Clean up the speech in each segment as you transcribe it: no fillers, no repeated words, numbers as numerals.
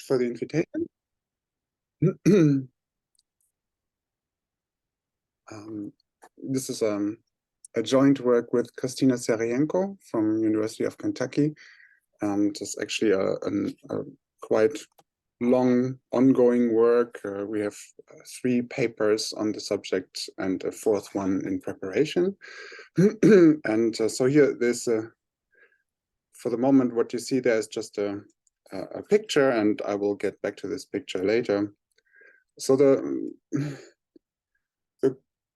for the invitation. This is a joint work with Kristina Serienko from University of Kentucky, and it's actually a quite long ongoing work. We have 3 papers on the subject and a 4th one in preparation. And so here there's for the moment what you see there is just a picture, and I will get back to this picture later. So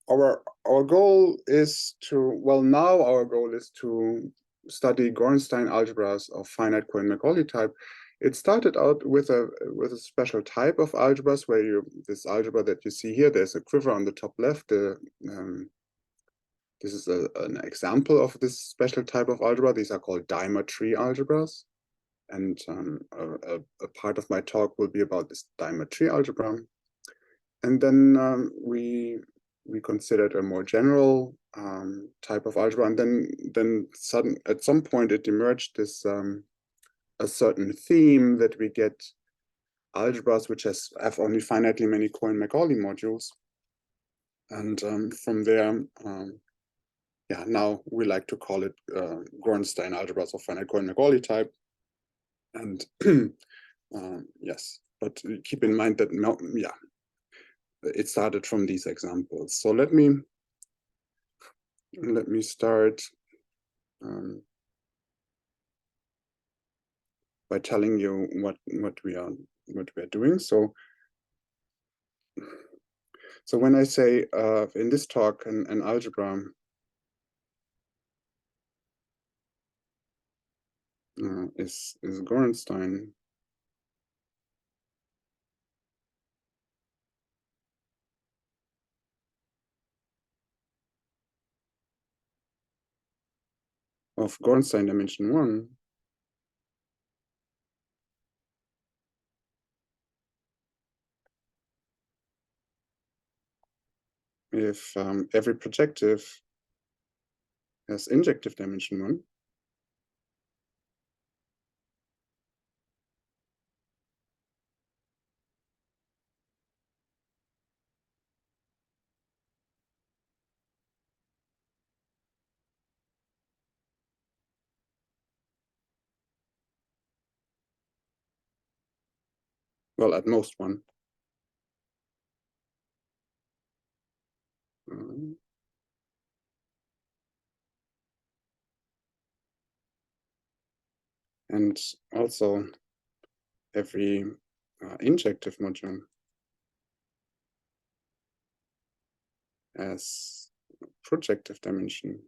our goal is to, well, now our goal is to study Gorenstein algebras of finite Cohen-Macaulay type. It started out with a special type of algebras where this algebra that you see here, there's a quiver on the top left. This is an example of this special type of algebra. These are called dimer tree algebras. And a part of my talk will be about this dimer tree algebra. And then we considered a more general type of algebra, and then at some point it emerged this a certain theme that we get algebras which have only finitely many Cohen-Macaulay modules, and from there, yeah, now we like to call it Gorenstein algebras of finite Cohen-Macaulay type, and yes, but keep in mind that yeah, it started from these examples. So let me start by telling you what we are doing. So when I say in this talk an algebra is Gorenstein, of Gorenstein dimension 1, if every projective has injective dimension 1, well, at most 1. And also every injective module has projective dimension.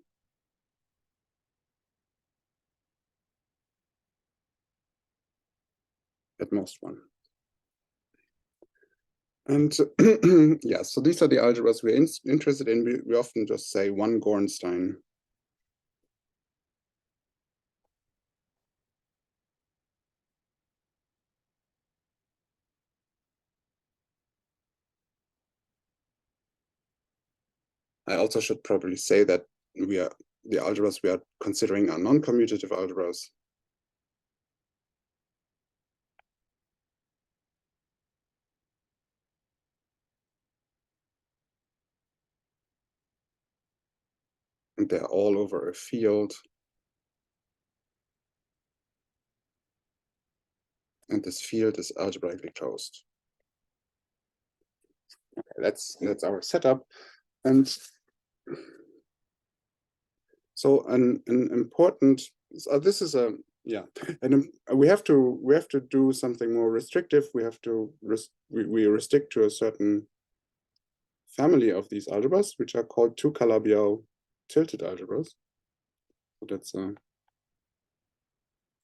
At most 1. And yeah, so these are the algebras we're interested in. We often just say 1 Gorenstein. I also should probably say that the algebras we are considering are non-commutative algebras. And they're all over a field. And this field is algebraically closed. Okay, that's our setup. And so an important, this is a, yeah, and we have to do something more restrictive. We have to we restrict to a certain family of these algebras, which are called 2 Calabi-Yau tilted algebras. So that's an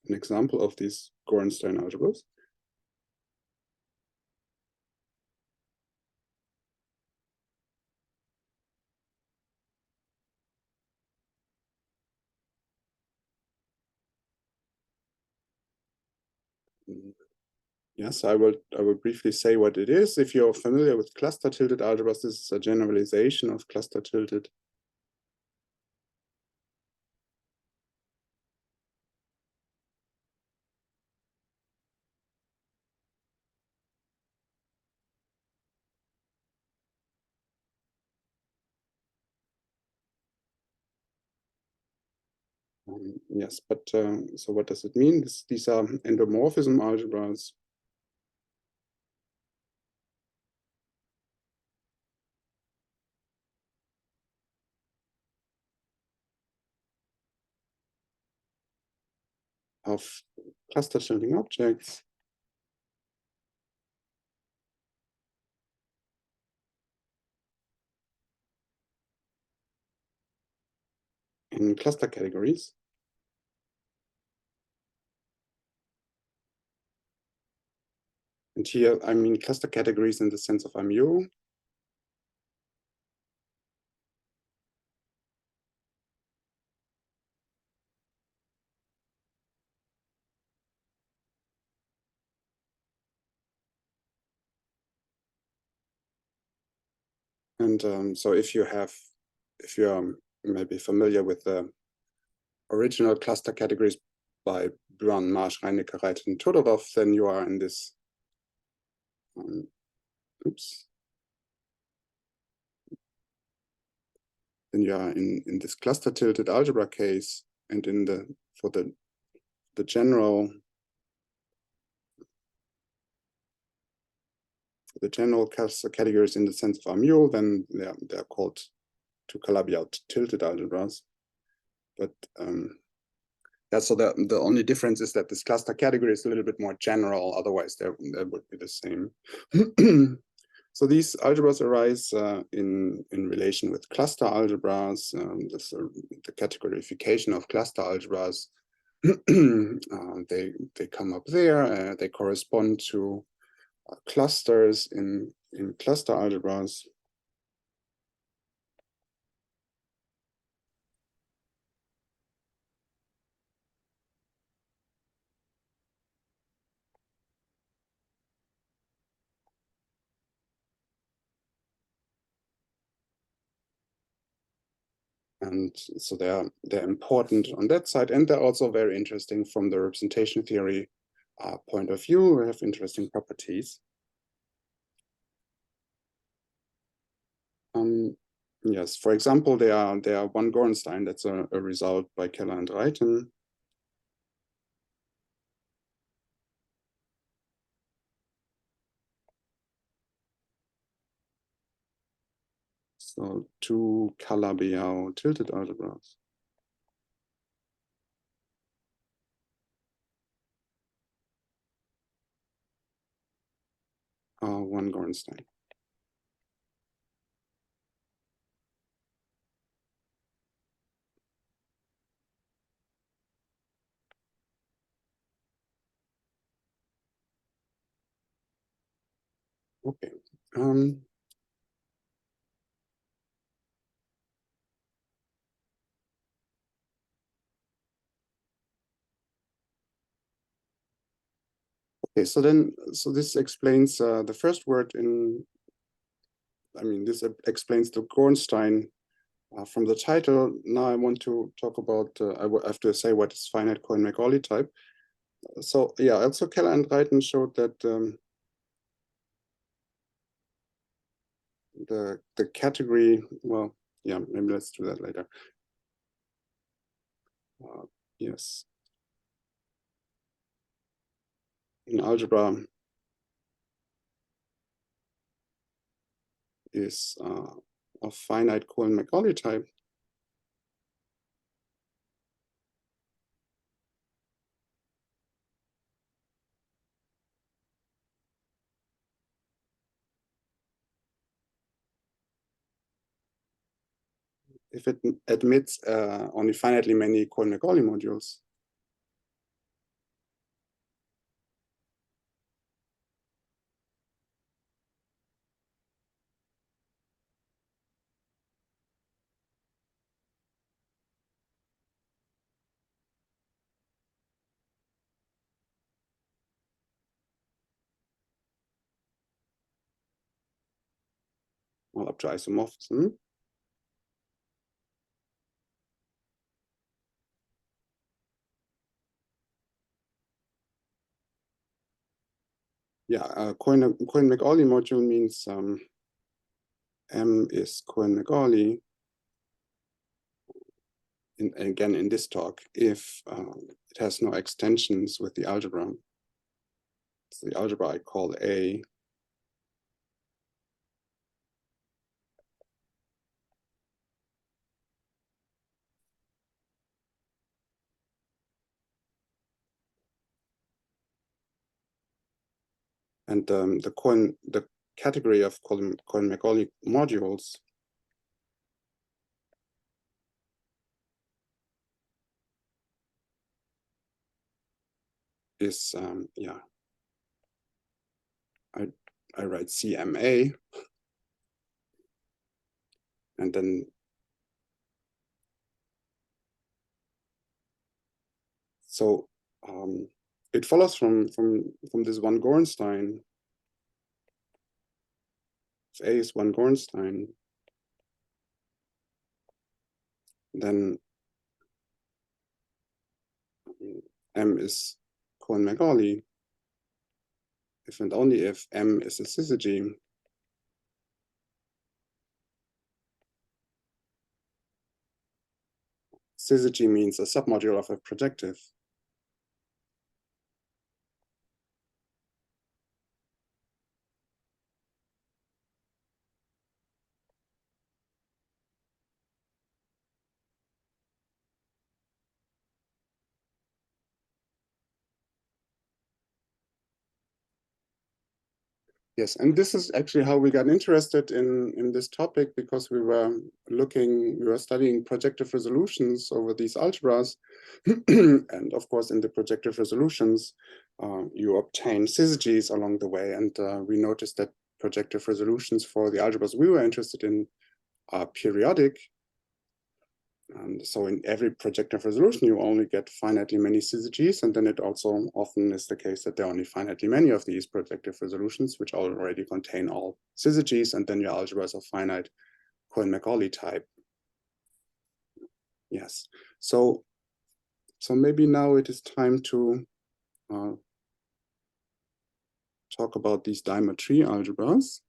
example of these Gorenstein algebras. Yes, I will briefly say what it is. If you're familiar with cluster tilted algebras, this is a generalization of cluster tilted. Yes, but so what does it mean? These are endomorphism algebras. Of cluster shielding objects. In cluster categories. And here, I mean cluster categories in the sense of mu. And so if you're maybe familiar with the original cluster categories by Buran, Marsh, Reinecke, Reit, and Todorov, then you are in this, oops. Then you are in this cluster tilted algebra case, and in for the general cluster categories in the sense of mu, then they're called two Calabi-out tilted algebras. But yeah, so the only difference is that this cluster category is a little bit more general. Otherwise, they would be the same. So these algebras arise in relation with cluster algebras. The categorification of cluster algebras. They come up there. They correspond to clusters in cluster algebras. And so they're important on that side, and they're also very interesting from the representation theory point of view. They have interesting properties. Yes, for example, they are one Gorenstein. That's a result by Keller and Reiten. So two Calabi-Yau tilted algebras. One Gorenstein. Okay. Okay, so this explains the first word this explains the Gorenstein from the title. Now I want to talk about, I have to say what is finite Cohen-Macaulay type. So yeah, also Keller and Reiten showed that the category, well, yeah, maybe let's do that later. Yes. In algebra is of finite Cohen-Macaulay type. If it admits only finitely many Cohen-Macaulay modules. Well, up to isomorphism. Yeah, Cohen-Macaulay module means M is Cohen-Macaulay. again in this talk, if it has no extensions with the algebra. So the algebra I call A. And the category of Cohen-Macaulay modules is yeah, I write CMA, and then so it follows from this one Gorenstein. If A is one Gorenstein, then M is Cohen-Macaulay. If and only if M is a syzygy. Syzygy means a submodule of a projective. Yes, and this is actually how we got interested in this topic, because we were studying projective resolutions over these algebras. And of course, in the projective resolutions, you obtain syzygies along the way. And we noticed that projective resolutions for the algebras we were interested in are periodic. And so in every projective resolution, you only get finitely many syzygies, and then it also often is the case that there are only finitely many of these projective resolutions, which already contain all syzygies, and then your algebra is of finite Cohen-Macaulay type. Yes, so maybe now it is time to talk about these dimer tree algebras.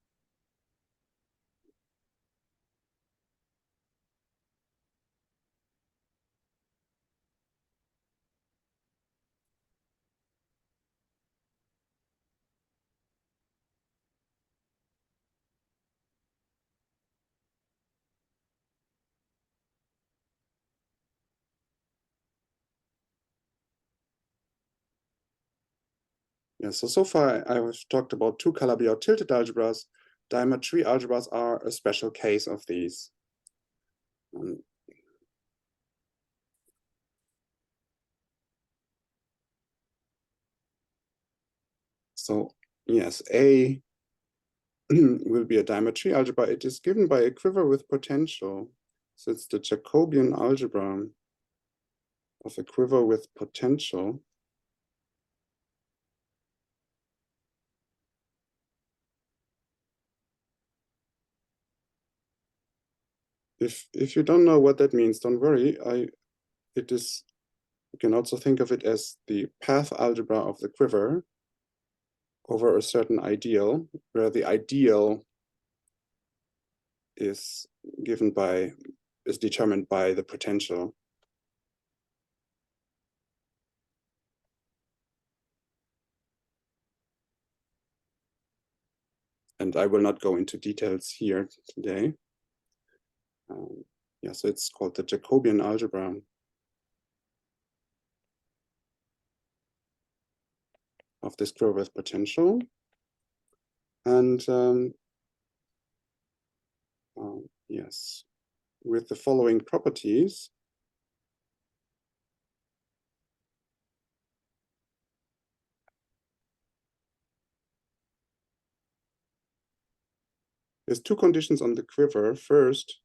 Yeah, so far I've talked about two Calabi-Yau tilted algebras. Dimer tree algebras are a special case of these. So yes, A will be a dimer tree algebra. It is given by a quiver with potential. So it's the Jacobian algebra of a quiver with potential. If you don't know what that means, don't worry. You can also think of it as the path algebra of the quiver over a certain ideal, where the ideal is determined by the potential. And I will not go into details here today. Yeah, so it's called the Jacobian algebra of this quiver with potential. And yes, with the following properties. There's two conditions on the quiver. First,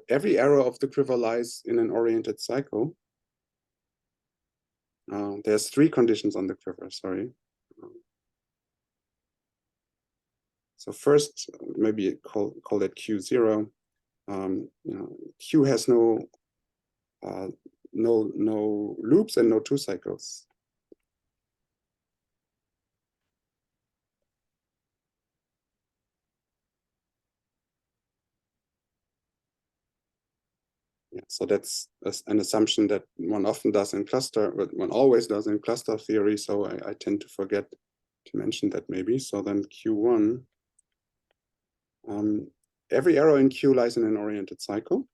every arrow of the quiver lies in an oriented cycle. There's three conditions on the quiver, sorry. So first, maybe call it Q0. Q has no loops and no two cycles. Yeah. So that's an assumption that one often does in cluster, but one always does in cluster theory. So I tend to forget to mention that maybe. So then Q1, every arrow in Q lies in an oriented cycle.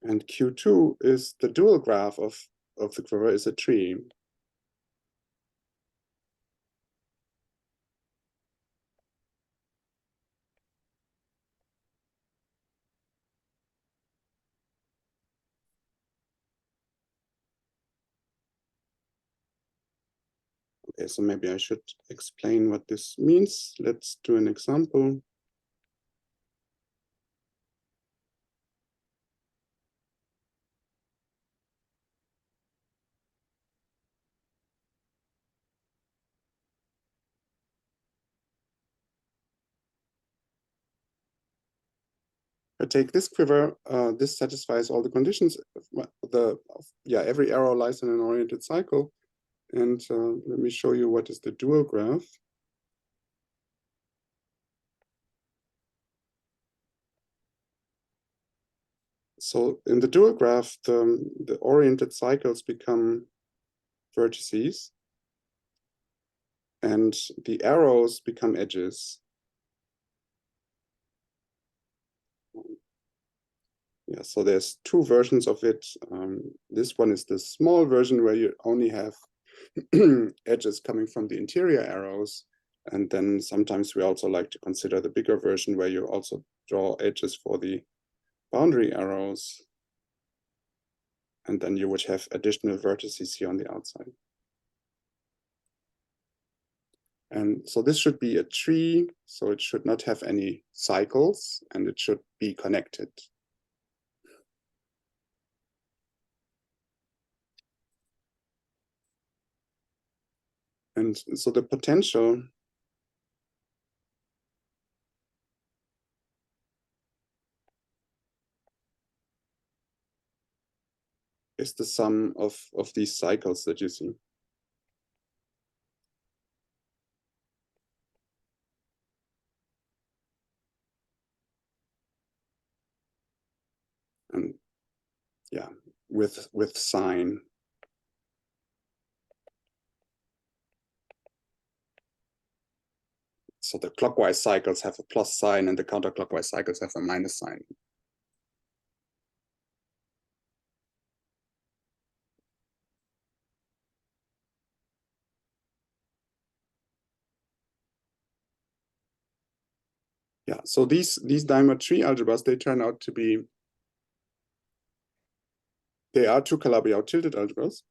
And Q2 is the dual graph of the quiver is a tree. Okay, so maybe I should explain what this means. Let's do an example. I take this quiver, this satisfies all the conditions. Every arrow lies in an oriented cycle. And let me show you what is the dual graph. So in the dual graph, the oriented cycles become vertices, and the arrows become edges. Yeah, so there's two versions of it. This one is the small version where you only have edges coming from the interior arrows. And then sometimes we also like to consider the bigger version where you also draw edges for the boundary arrows. And then you would have additional vertices here on the outside. And so this should be a tree, so it should not have any cycles, and it should be connected. And so the potential is the sum of these cycles that you see. And yeah, with sign. So the clockwise cycles have a plus sign and the counterclockwise cycles have a minus sign. Yeah, so these diamond tree algebras, they turn out to be, they are two Calabi-Yau tilted algebras.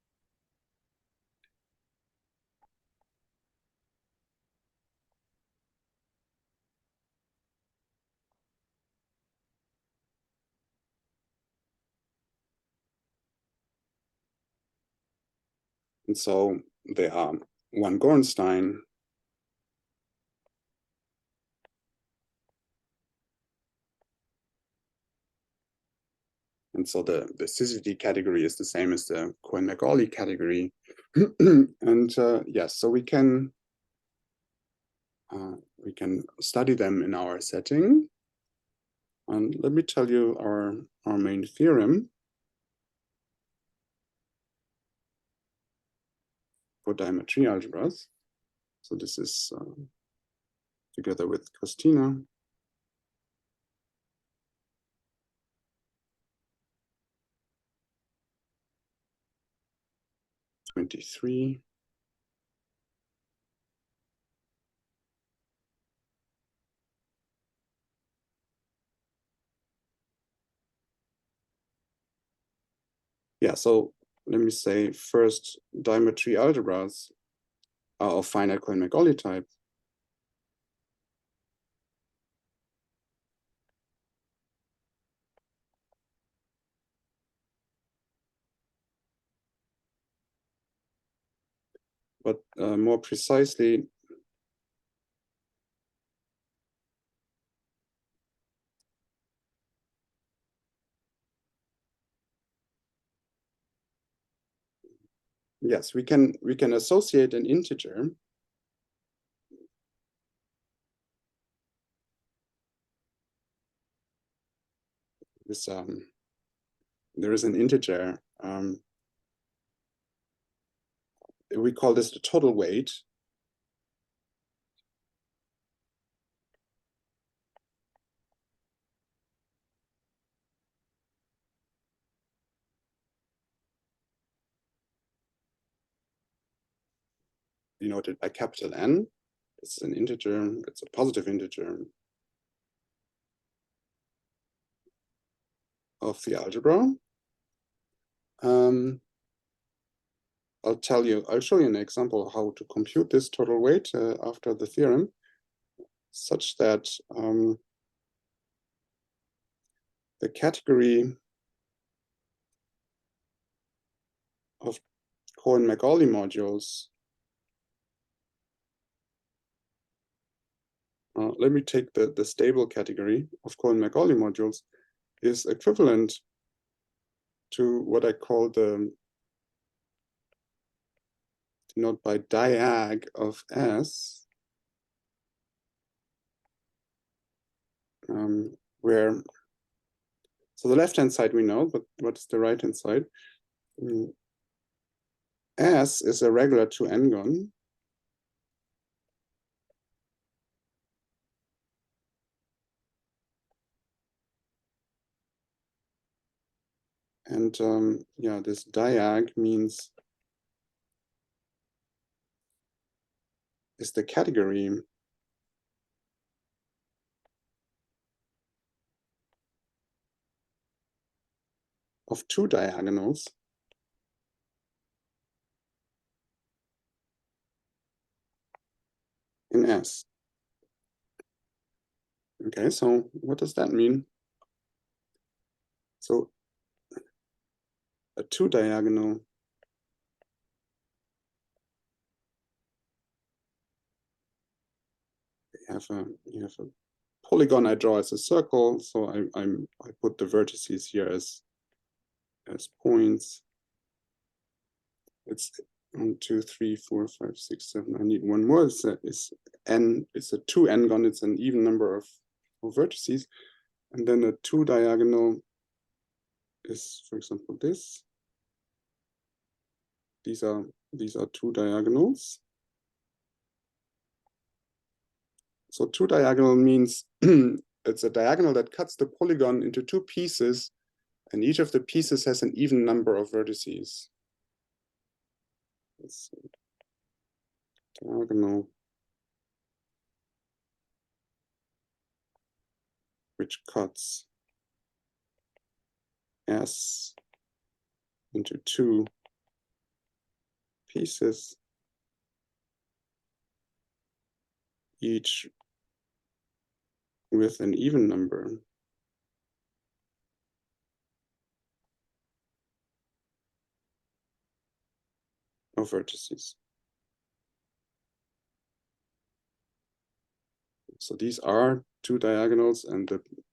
And so they are one Gorenstein, and so the syzygy category is the same as the Cohen-Macaulay category. And yes, so we can study them in our setting. And let me tell you our main theorem for diamond tree algebras. So this is together with Christina. '23. Yeah, so let me say first, diamond tree algebras are of finite Cohen-Macaulay type. But more precisely, Yes, we can associate an integer with there is an integer. We call this the total weight. Denoted by capital N. It's an integer, it's a positive integer of the algebra. I'll show you an example of how to compute this total weight after the theorem, such that the category of Cohen-Macaulay modules, let me take the stable category of Cohen-Macaulay modules, is equivalent to what I call the denote by diag of S, where, so the left-hand side we know, but what's the right-hand side? S is a regular to n-gon. And yeah, this diag means is the category of two diagonals in S. Okay, so what does that mean? So a two diagonal you have a polygon I draw as a circle, so I put the vertices here as points. It's 1, 2, 3, 4, 5, 6, 7. I need one more. It's a two n-gon. It's an even number of vertices, and then a two diagonal is, for example, this. These are two diagonals. So two diagonal means it's a diagonal that cuts the polygon into two pieces, and each of the pieces has an even number of vertices. Let's see. Diagonal which cuts S into two pieces, each with an even number of vertices. So these are two diagonals, and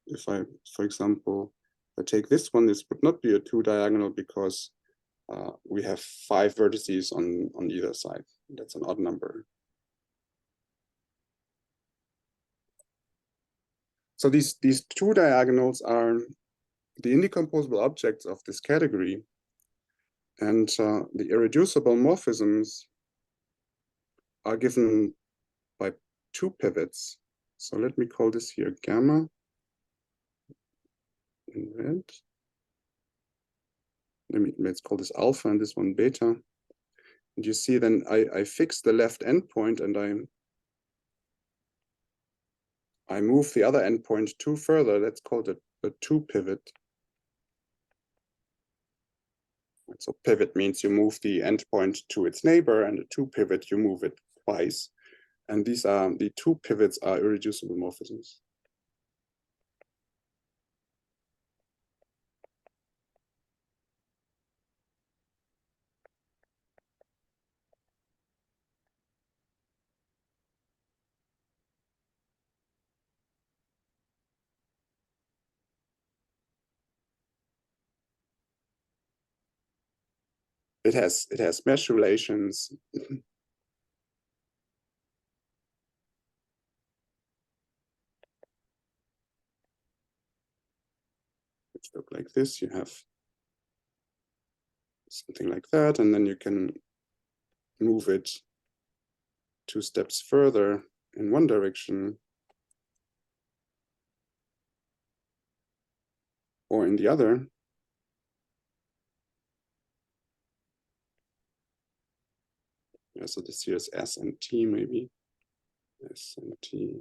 if I, for example, I take this one, this would not be a two diagonal because we have 5 vertices on either side. That's an odd number. So these two diagonals are the indecomposable objects of this category, and the irreducible morphisms are given by two pivots. So let me call this here gamma in red. Let's call this alpha and this one beta. And you see then I fix the left endpoint and I move the other endpoint 2 further. That's called a 2 pivot. So pivot means you move the endpoint to its neighbor, and a 2 pivot, you move it twice. And these are the 2 pivots are irreducible morphisms. it has mesh relations. Which look like this. You have something like that, and then you can move it 2 steps further in one direction or in the other. Yeah, so this here is S and T maybe. S and T,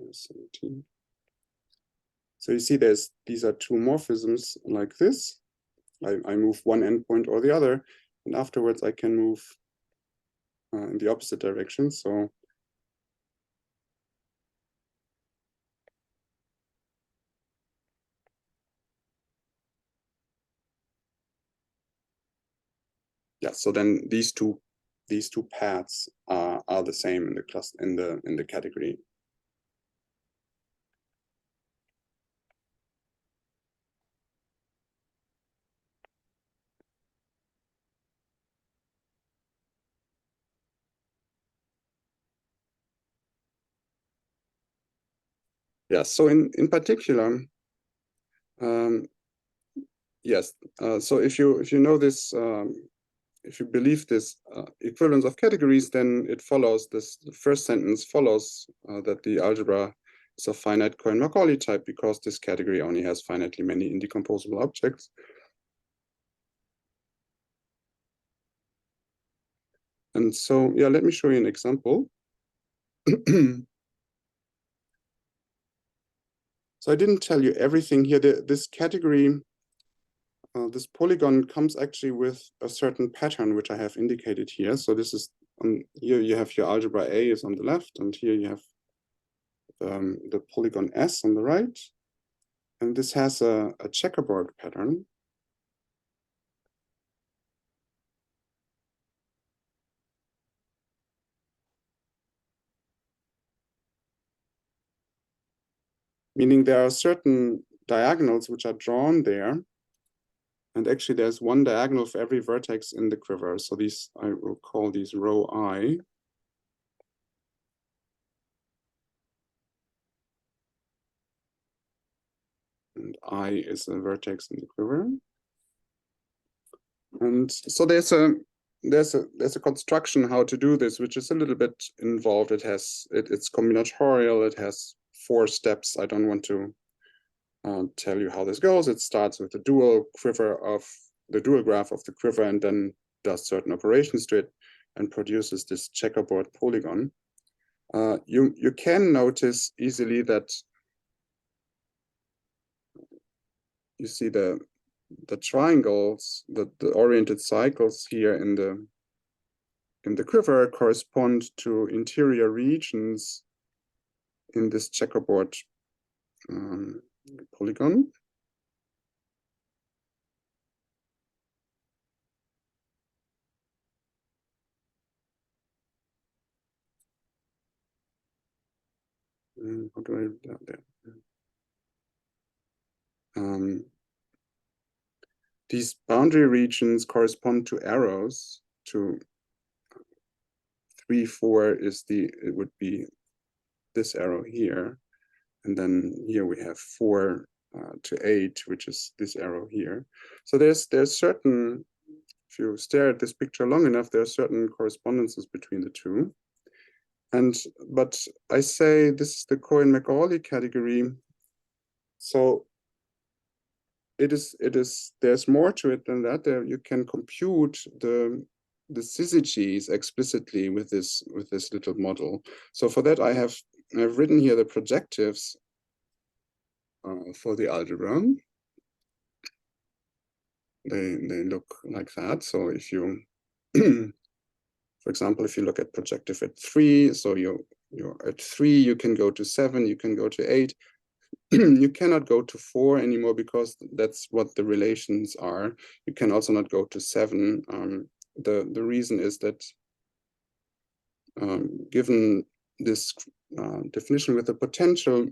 S and T. So you see these are 2 morphisms like this. I move one endpoint or the other, and afterwards I can move in the opposite direction. So yeah, so then these two paths are the same in the class in the category. Yeah, so in particular, yes, so if you know this, if you believe this equivalence of categories, then it follows this, the first sentence follows that the algebra is a finite Cohen-Macaulay type because this category only has finitely many indecomposable objects. And so, yeah, let me show you an example. So I didn't tell you everything here. This category, this polygon comes actually with a certain pattern, which I have indicated here. So this is, here you have your algebra A is on the left, and here you have the polygon S on the right. And this has a checkerboard pattern. Meaning there are certain diagonals which are drawn there. And actually there's one diagonal for every vertex in the quiver. So these, I will call these row I. And I is a vertex in the quiver. And so there's a construction how to do this, which is a little bit involved. It's combinatorial. It has 4 steps. I don't want to tell you how this goes. It starts with the dual graph of the quiver, and then does certain operations to it and produces this checkerboard polygon. You can notice easily that you see the triangles, the oriented cycles here in the quiver correspond to interior regions in this checkerboard polygon. How do I do that there? These boundary regions correspond to arrows. To 3, 4 is it would be this arrow here, and then here we have 4 to 8, which is this arrow here. So there's certain, if you stare at this picture long enough, there are certain correspondences between the two. But I say this is the Cohen-Macaulay category. So there's more to it than that. You can compute the syzygies explicitly with this little model. So for that I've written here the projectives for the algebra. They look like that. So if you for example, if you look at projective at 3, so you're at 3, you can go to 7, you can go to 8. You cannot go to 4 anymore because that's what the relations are. You can also not go to 7. The reason is that given this definition with the potential,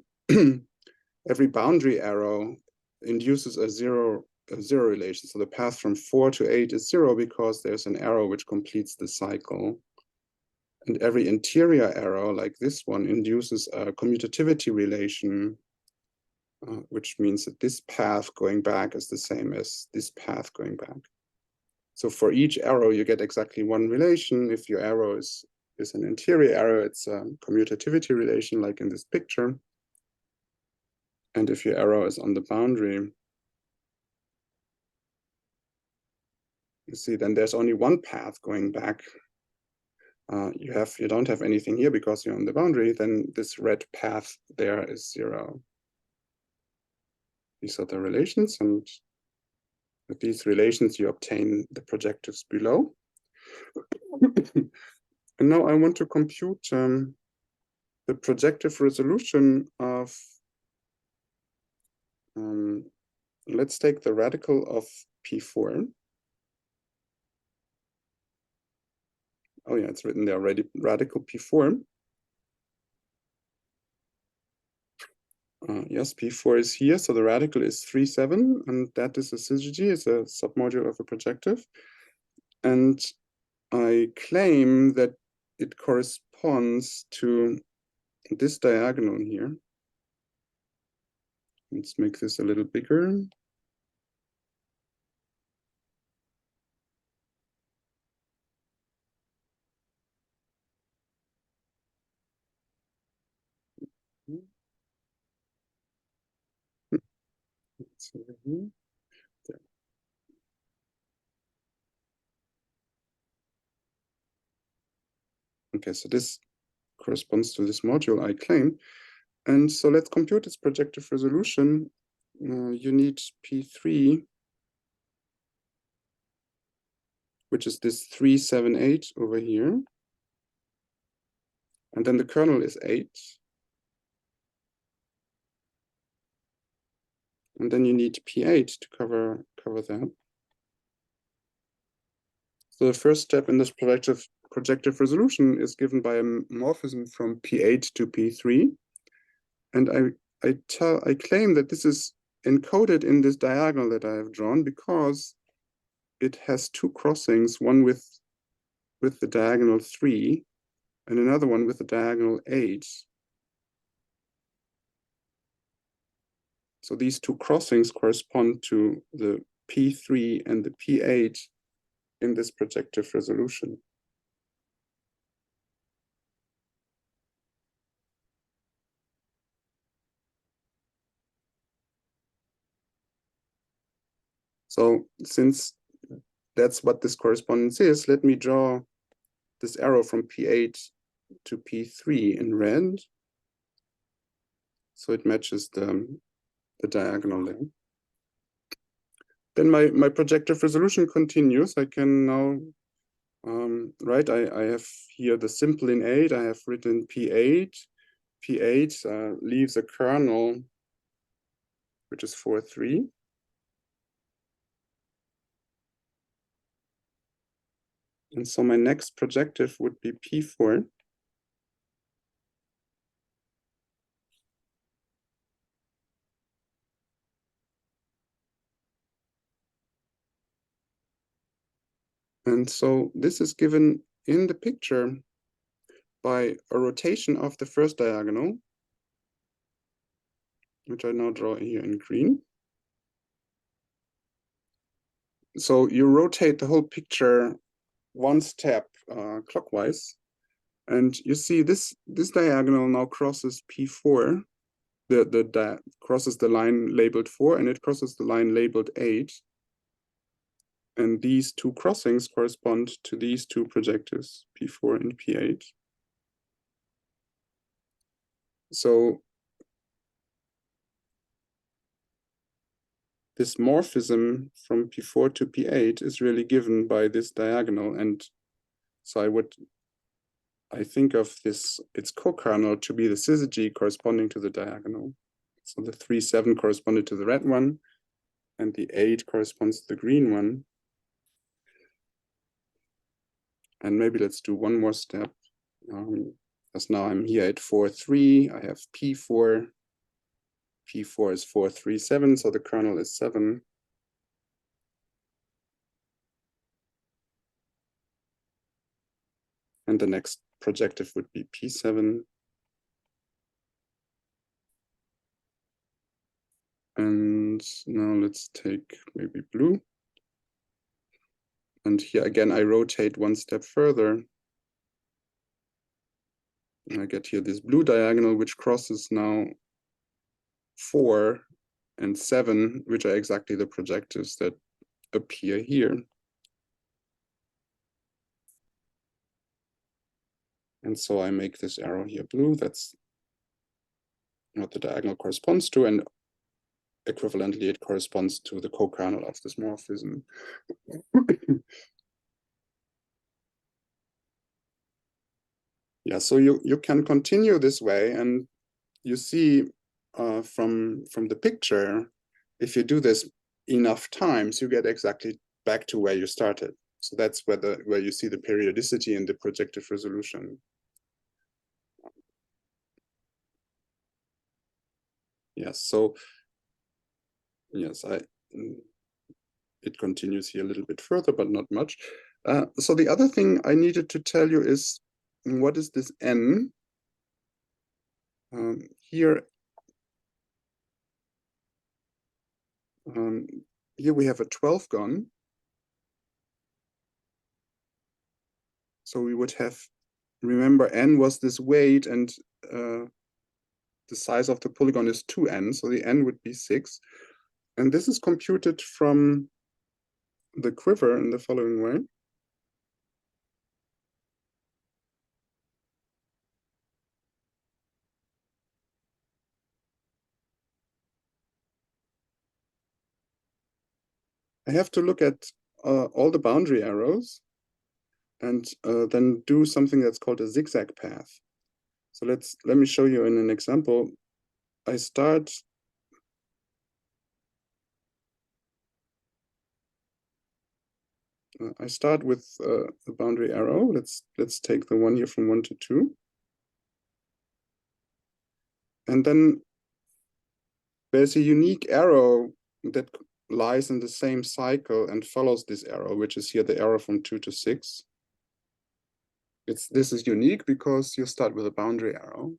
every boundary arrow induces a 0 a zero relation. So the path from 4 to 8 is 0 because there's an arrow which completes the cycle. And every interior arrow, like this one, induces a commutativity relation, which means that this path going back is the same as this path going back. So for each arrow, you get exactly one relation. If your arrow is an interior arrow, it's a commutativity relation, like in this picture. And if your arrow is on the boundary, you see, then there's only one path going back. You don't have anything here because you're on the boundary. Then this red path there is 0. These are the relations, and with these relations, you obtain the projectives below. And now I want to compute the projective resolution of, let's take the radical of P4. Oh yeah, it's written there already, radical P4. Yes, P4 is here, so the radical is 3, 7, and that is a syzygy, it's a submodule of a projective. And I claim that it corresponds to this diagonal here. Let's make this a little bigger. Okay, so this corresponds to this module I claim. And so let's compute its projective resolution. You need P3, which is this 3, 7, 8 over here. And then the kernel is 8. And then you need P8 to cover that. So the first step in this projective resolution is given by a morphism from P8 to P3. And I claim that this is encoded in this diagonal that I have drawn because it has two crossings, one with the diagonal 3 and another one with the diagonal 8. So these two crossings correspond to the P3 and the P8 in this projective resolution. So since that's what this correspondence is, let me draw this arrow from P8 to P3 in red. So it matches the diagonal there. Then my projective resolution continues. I can now, I have here the simple in 8. I have written P8. P8 leaves a kernel, which is 4, 3. And so my next projective would be P4. And so this is given in the picture by a rotation of the first diagonal, which I now draw here in green. So you rotate the whole picture one step clockwise, and you see this diagonal now crosses P4. Crosses the line labeled 4, and it crosses the line labeled 8. And these two crossings correspond to these two projectives, P4 and P8. So this morphism from P4 to P8 is really given by this diagonal. And so I think of its co-kernel to be the syzygy corresponding to the diagonal. So the 3, 7 corresponded to the red one, and the 8 corresponds to the green one. And maybe let's do one more step. Because now I'm here at 4, 3. I have P4. P4 is 4, 3, 7, so the kernel is 7. And the next projective would be P7. And now let's take maybe blue. And here again, I rotate one step further. And I get here this blue diagonal, which crosses now 4 and 7, which are exactly the projectives that appear here. And so I make this arrow here blue. That's what the diagonal corresponds to. And equivalently, it corresponds to the co-kernel of this morphism. Yeah, so you can continue this way, and you see from the picture, if you do this enough times, you get exactly back to where you started. So that's where you see the periodicity in the projective resolution. Yes, so yes, it continues here a little bit further, but not much. So the other thing I needed to tell you is, what is this n? Here we have a 12 gon. So we would have, remember, n was this weight, and the size of the polygon is 2n, so the n would be 6. And this is computed from the quiver in the following way. I have to look at all the boundary arrows and then do something that's called a zigzag path. So let me show you in an example. I start with a boundary arrow. Let's take the one here from 1 to 2. And then there's a unique arrow that lies in the same cycle and follows this arrow, which is here the arrow from 2 to 6. This is unique because you start with a boundary arrow.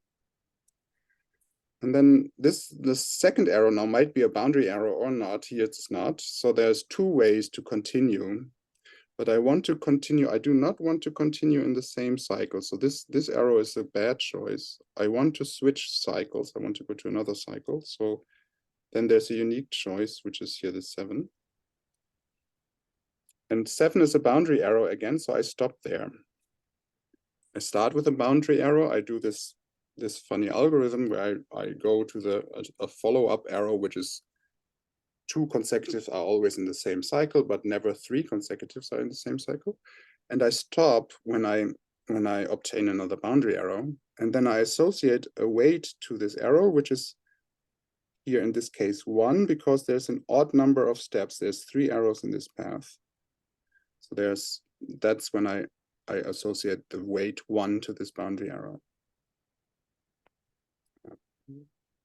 And then the second arrow now might be a boundary arrow or not. Here it's not. So there's 2 ways to continue. But I want to continue. I do not want to continue in the same cycle. So this arrow is a bad choice. I want to switch cycles. I want to go to another cycle. So then there's a unique choice, which is here the 7. And 7 is a boundary arrow again, so I stop there. I start with a boundary arrow. I do this funny algorithm where I go to a follow-up arrow, which is 2 consecutives are always in the same cycle, but never 3 consecutives are in the same cycle. And I stop when I obtain another boundary arrow. And then I associate a weight to this arrow, which is here in this case 1, because there's an odd number of steps. There's 3 arrows in this path. So that's when I associate the weight 1 to this boundary arrow.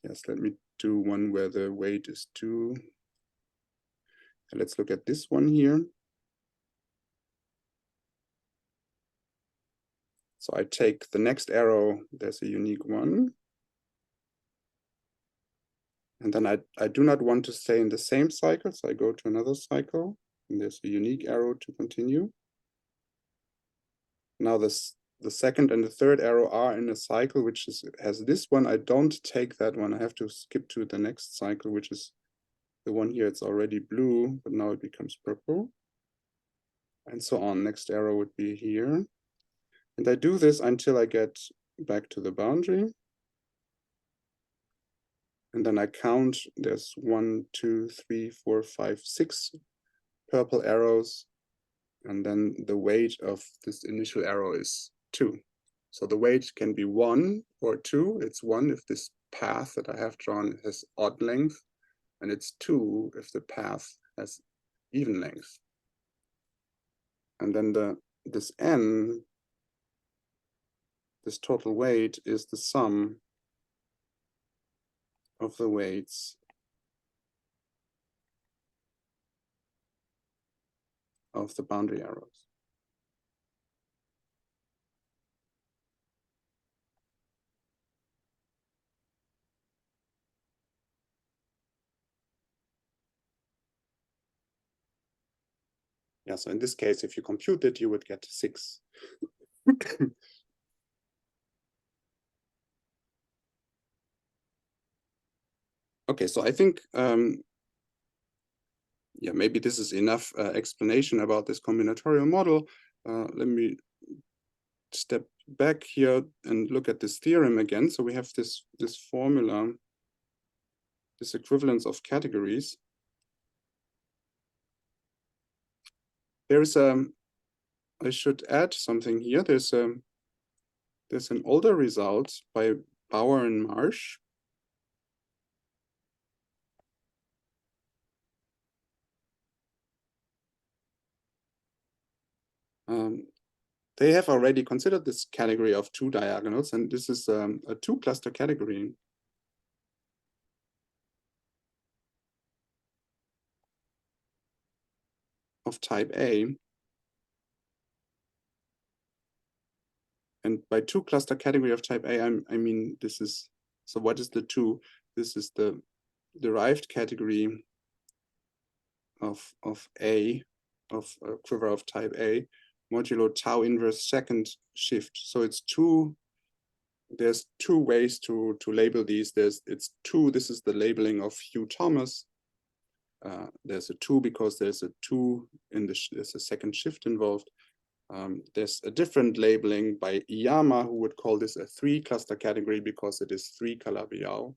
Yes, let me do one where the weight is 2. Let's look at this one here. So I take the next arrow, there's a unique one. And then I do not want to stay in the same cycle, so I go to another cycle, and there's a unique arrow to continue. Now the second and the third arrow are in a cycle which has this one. I don't take that one. I have to skip to the next cycle, which is the one here. It's already blue, but now it becomes purple. And so on. Next arrow would be here. And I do this until I get back to the boundary. And then I count, there's 1, 2, 3, 4, 5, 6 purple arrows. And then the weight of this initial arrow is 2. So the weight can be 1 or 2. It's 1 if this path that I have drawn has odd length, and it's 2 if the path has even length. And then this n, this total weight, is the sum of the weights of the boundary arrows. Yeah, so in this case, if you compute it, you would get 6. Okay, so I think, yeah, maybe this is enough explanation about this combinatorial model. Let me step back here and look at this theorem again. So we have this formula, this equivalence of categories. There's I should add something here. There's an older result by Bauer and Marsh. They have already considered this category of 2 diagonals, and this is a 2-cluster category of type A. And by 2-cluster category of type A, I mean, this is, so what is the 2? This is the derived category of A, of a quiver of type A, modulo tau inverse second shift. So it's 2. There's 2 ways to label these. It's 2. This is the labeling of Hugh Thomas. There's a 2 because there's a 2 in there's a second shift involved. There's a different labeling by Iyama, who would call this a 3-cluster category because it is 3 Calabi-Yau.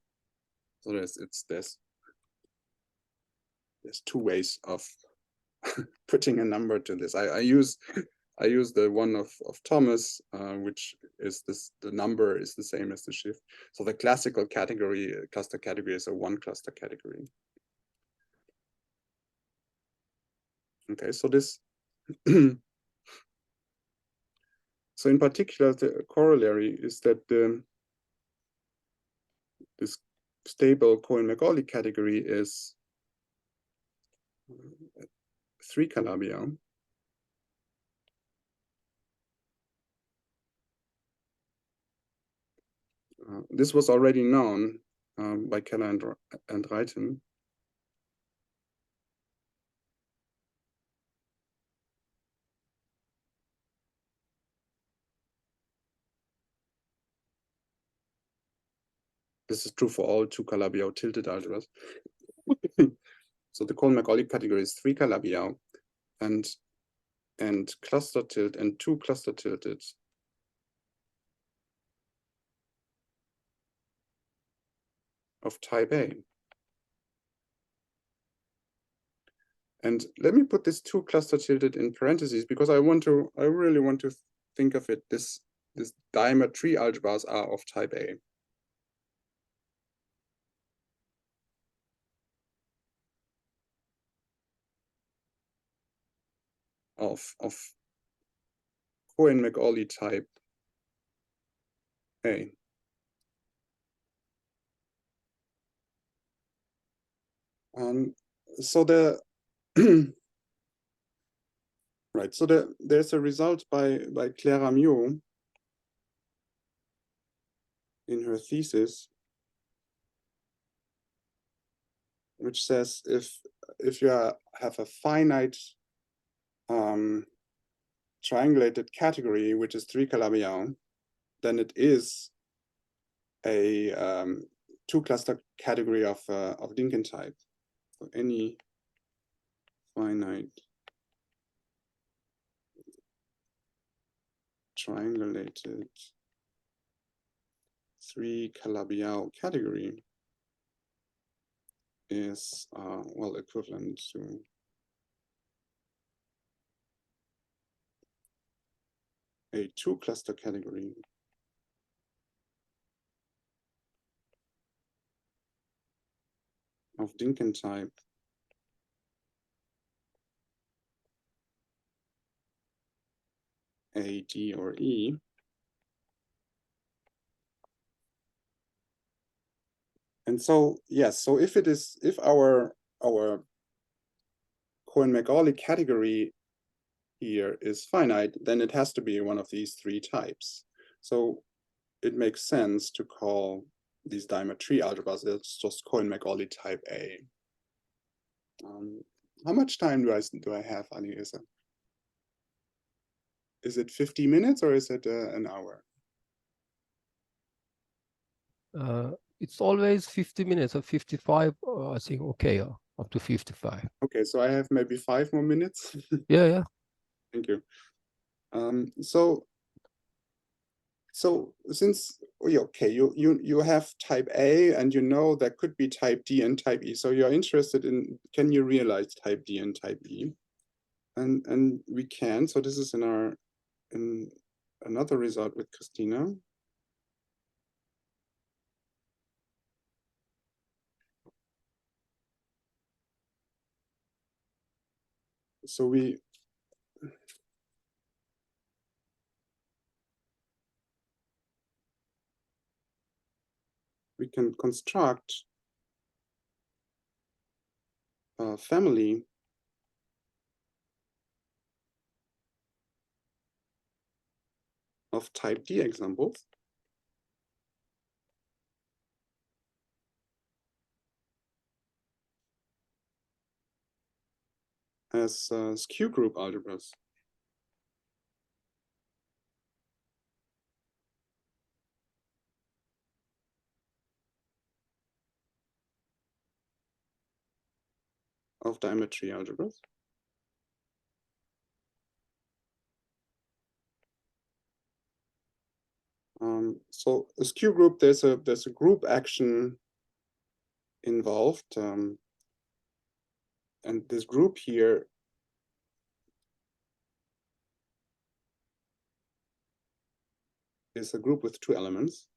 So there's 2 ways of putting a number to this. I use the one of Thomas, which is the number is the same as the shift. So the classical cluster category is a 1-cluster category. Okay, so this so in particular, the corollary is that this stable Cohen-Macaulay category is 3 Calabi-Yau. This was already known by Keller and Reiten. This is true for all 2 Calabi-Yau tilted algebras. So the Cohen-Macaulay category is 3 Calabi-Yau and cluster tilt and 2 cluster tilted of type A. And let me put this 2 cluster tilted in parentheses because I really want to think of it. This dimer tree algebras are of type A. Of Cohen-Macaulay type A. So the right, so there's a result by Clara Mew in her thesis, which says if you have a finite triangulated category, which is 3 Calabi-Yau, then it is a 2-cluster category of Dynkin type. So any finite triangulated 3 Calabi-Yau category is well equivalent to a 2-cluster category of Dynkin type A, D, or E. And so, yes, so if our Cohen-Macaulay category here is finite, then it has to be one of these 3 types. So it makes sense to call these dimer tree algebras, it's just Cohen-Macaulay type A. How much time do I have, Anissa? Is it 50 minutes or is it an hour? It's always 50 minutes or 55, I think, okay, up to 55. Okay, so I have maybe 5 more minutes. Yeah. Thank you. So since okay, you have type A and you know there could be type D and type E. So you're interested in, can you realize type D and type E? And we can. So this is in another result with Christina. So we can construct a family of type D examples as skew group algebras. Of diametry algebras. So a skew group, there's a group action involved, and this group here is a group with 2 elements.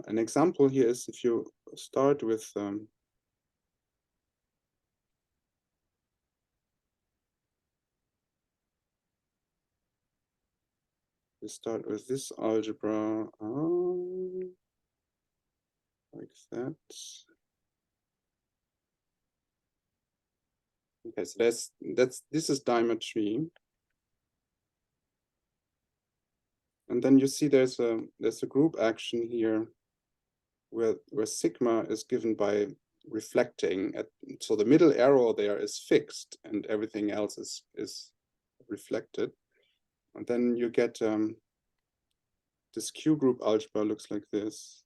An example here is if you start with this algebra like that. Okay, so this is diametry, and then you see there's a group action here where sigma is given by reflecting so the middle arrow there is fixed and everything else is reflected, and then you get this Q group algebra looks like this.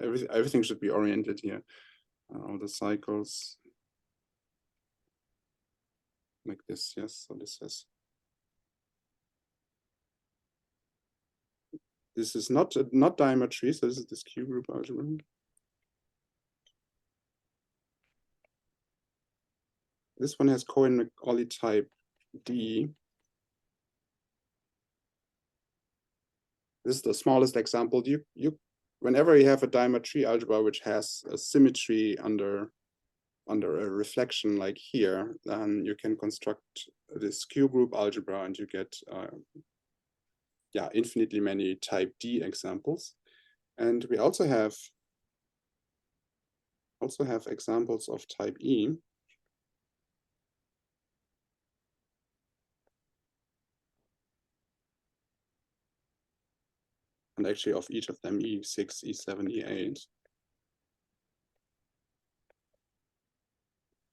Everything should be oriented here. All the cycles like this, yes. So this is not diametry, so this is this Q group algebra. This one has Cohen-Macaulay type D. This is the smallest example. Whenever you have a diametry algebra which has a symmetry under a reflection like here, then you can construct this Q group algebra and you get infinitely many type D examples. And we also have examples of type E. And actually of each of them, E6, E7, E8.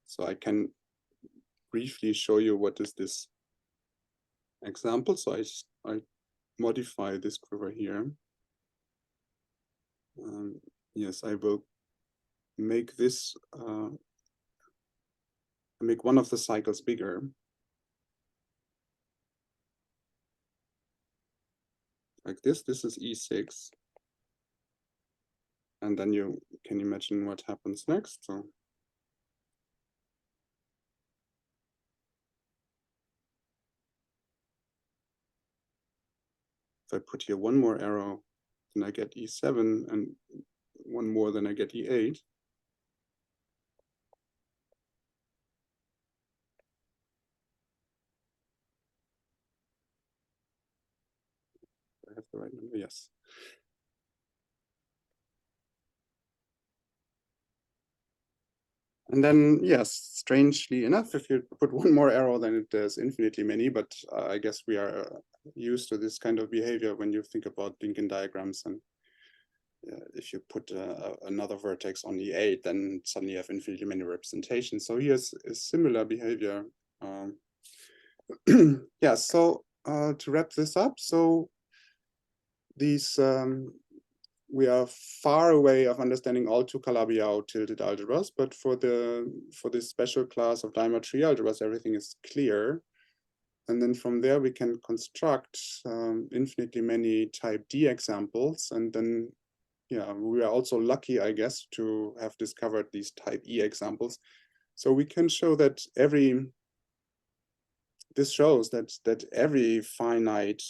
So I can briefly show you what is this example. So I modify this quiver here. Yes, I will make this, make one of the cycles bigger. Like this is E6. And then you can imagine what happens next. So if I put here one more arrow, then I get E7, and one more, then I get E8. I have the right number, yes. And then, yes, strangely enough, if you put one more arrow, then there's infinitely many, but I guess we are used to this kind of behavior when you think about Lincoln diagrams. And if you put another vertex on E8, then suddenly you have infinitely many representations. So here's a similar behavior. Yeah, so to wrap this up, so these we are far away of understanding all two Calabi-Yau tilted algebras, but for this special class of dimer tree algebras, everything is clear. And then from there we can construct infinitely many type D examples. And then, yeah, we are also lucky, I guess, to have discovered these type E examples. So we can show that this shows that every finite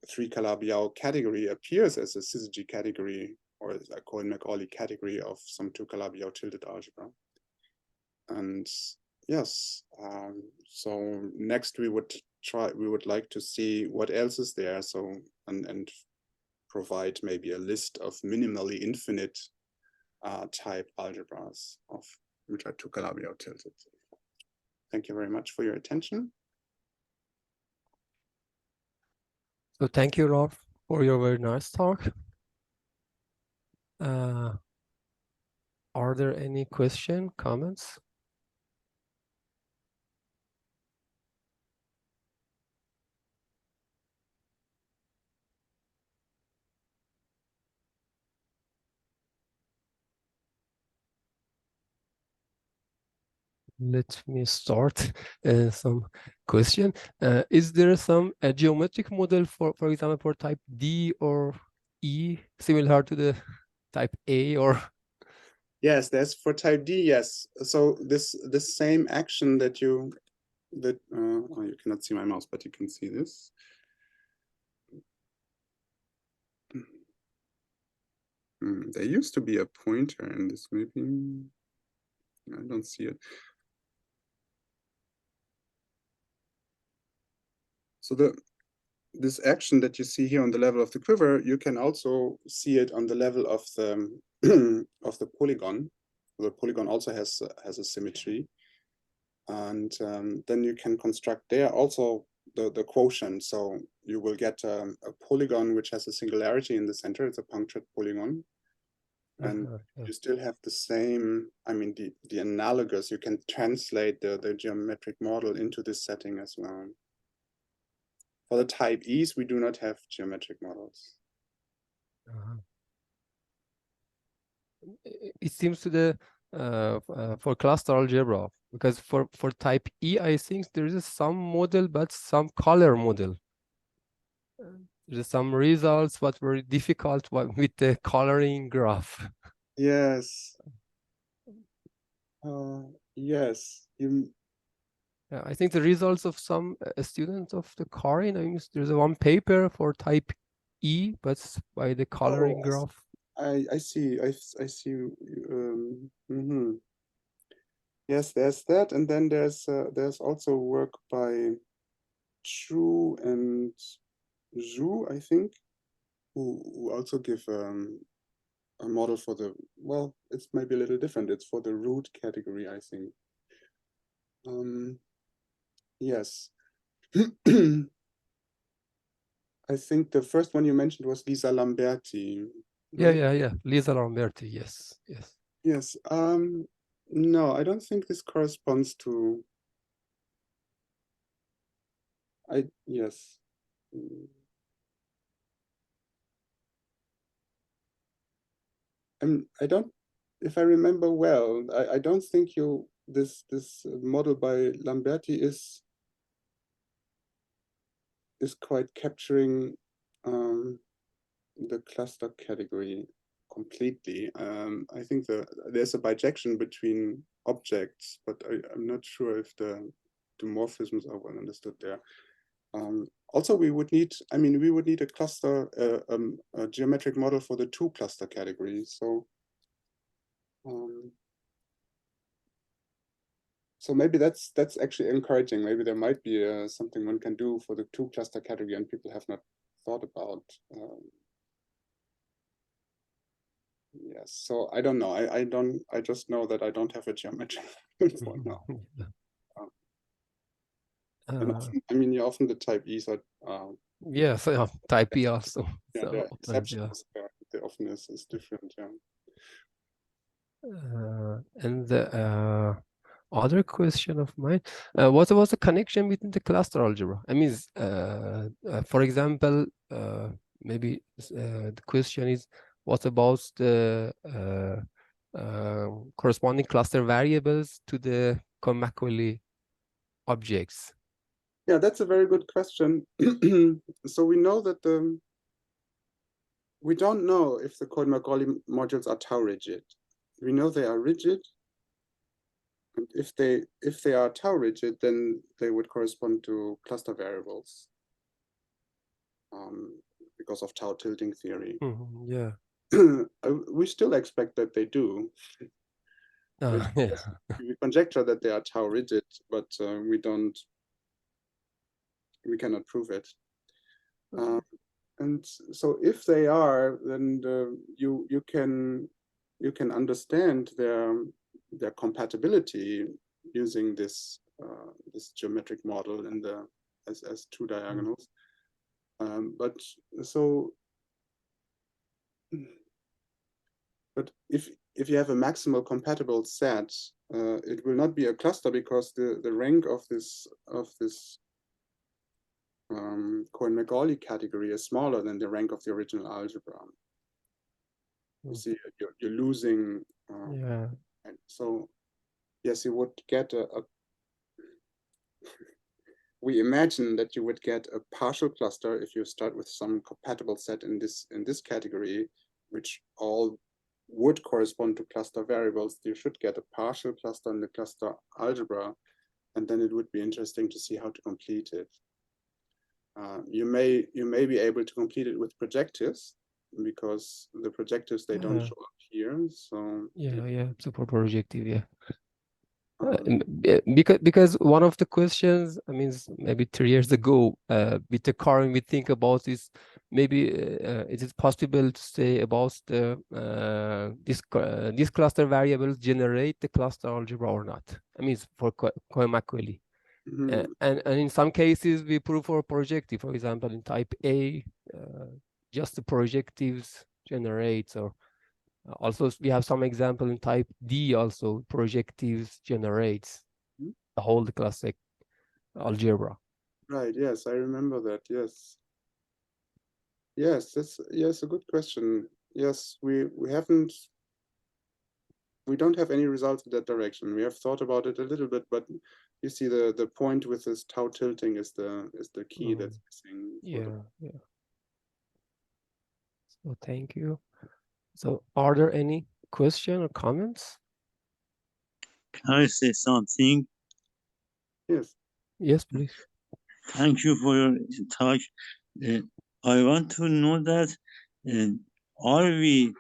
3 Calabi-Yau category appears as a syzygy category or as a Cohen-Macaulay category of some 2 Calabi-Yau tilted algebra. And yes, so next we would like to see what else is there. So and provide maybe a list of minimally infinite type algebras of which are 2 Calabi-Yau tilted. Thank you very much for your attention. So thank you, Ralf, for your very nice talk. Are there any questions, comments? Let me start some question. Is there some geometric model for example, for type D or E, similar to the type A or? Yes, there's for type D, yes. So this same action that oh, you cannot see my mouse, but you can see this. There used to be a pointer in this, maybe. I don't see it. So this action that you see here on the level of the quiver, you can also see it on the level of the of the polygon. The polygon also has a symmetry, and then you can construct there also the quotient. So you will get a polygon which has a singularity in the center. It's a punctured polygon. And you still have the same, I mean, the analogous, you can translate the geometric model into this setting as well. For the type E's, we do not have geometric models. It seems to the for cluster algebra, because for type E, I think there is some model, but some color model. There's some results, but very difficult with the coloring graph. Yes. Yes. Yeah, I think the results of some students of the Corin, I mean, there's one paper for type E, but by the coloring graph. I see. I see. Yes, there's that, and then there's also work by Chu and Zhu, I think, who also give a model for the, well, it's maybe a little different. It's for the root category, I think. Yes. I think the first one you mentioned was Lisa Lamberti. Right? Yeah. Lisa Lamberti, yes. Yes. No, I don't think this corresponds to. Yes. I don't. If I remember well, I don't think this model by Lamberti is quite capturing the cluster category completely. I think there's a bijection between objects, but I'm not sure if the morphisms are well understood there. Also, we would need a cluster, a geometric model for the 2 cluster categories. So maybe that's actually encouraging. Maybe there might be something one can do for the 2 cluster category, and people have not thought about. Yes, so I don't know. I just know that I don't have a geometry for now. And often, I mean, often the type E's are yes, yeah, type E also. yeah, So there are often, yeah. exceptions. The often is different. Yeah. And the other question of mine, what was the connection between the cluster algebra? I mean, for example, maybe the question is, what about the corresponding cluster variables to the Cohen-Macaulay objects? Yeah, that's a very good question. So we know that we don't know if the Cohen-Macaulay modules are tau rigid. We know they are rigid. And if they are tau rigid, then they would correspond to cluster variables because of tau tilting theory. Yeah. We still expect that they do. Yeah. We conjecture that they are tau rigid, but we cannot prove it. And so if they are, then you can understand their compatibility using this this geometric model in the as two diagonals. But if you have a maximal compatible set, it will not be a cluster because the rank of this Cohen-Macaulay category is smaller than the rank of the original algebra. You see, you're losing. Yeah. And so, yes, you would get we imagine that you would get a partial cluster if you start with some compatible set in this category, which all would correspond to cluster variables. You should get a partial cluster in the cluster algebra, and then it would be interesting to see how to complete it. You may be able to complete it with projectives because the projectives they don't show up here. So yeah, super projective, yeah. Because one of the questions, I mean, maybe 3 years ago, with the current we think about is maybe it is possible to say about the these cluster variables generate the cluster algebra or not. I mean, for Cohen-Macaulay. And in some cases we prove for projective. For example, in type A, just the projectives generates, or also we have some example in type D also projectives generates the whole classic algebra. Right, yes, I remember that. Yes. Yes, that's a good question. Yes, we don't have any results in that direction. We have thought about it a little bit, but you see the point with this tau tilting is the key that's missing. Yeah. So thank you. So are there any question or comments? Can I say something? Yes. Yes, please. Thank you for your talk. I want to know that are we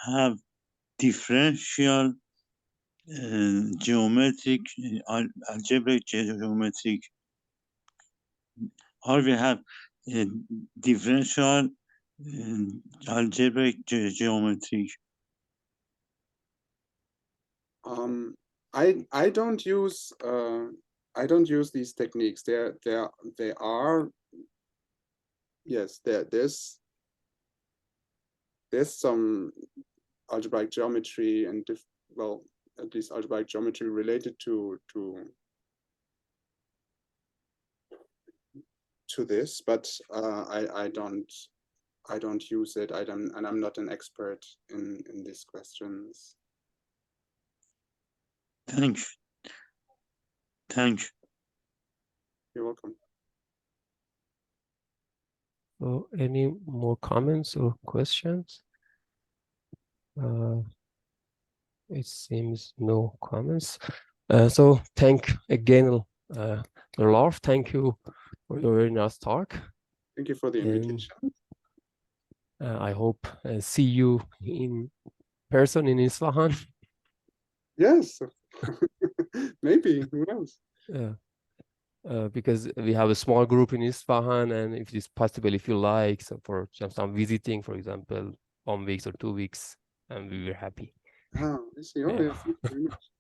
have differential geometric algebraic geometric? Are we have differential algebraic geometric? I don't use these techniques. They are yes, there's some algebraic geometry and well, at least algebraic geometry related to this, but I don't use it. And I'm not an expert in these questions. Thanks. You're welcome. So any more comments or questions? It seems no comments. So thank again, Ralf. Thank you for your very nice talk. Thank you for the invitation. I hope see you in person in Isfahan. Yes, maybe, who knows? Yeah. Because we have a small group in Isfahan, and if it's possible, if you like, so for some visiting, for example, 1 week or 2 weeks, and we were happy. Ah, I see. Oh, Yeah. yeah. Thank you very much.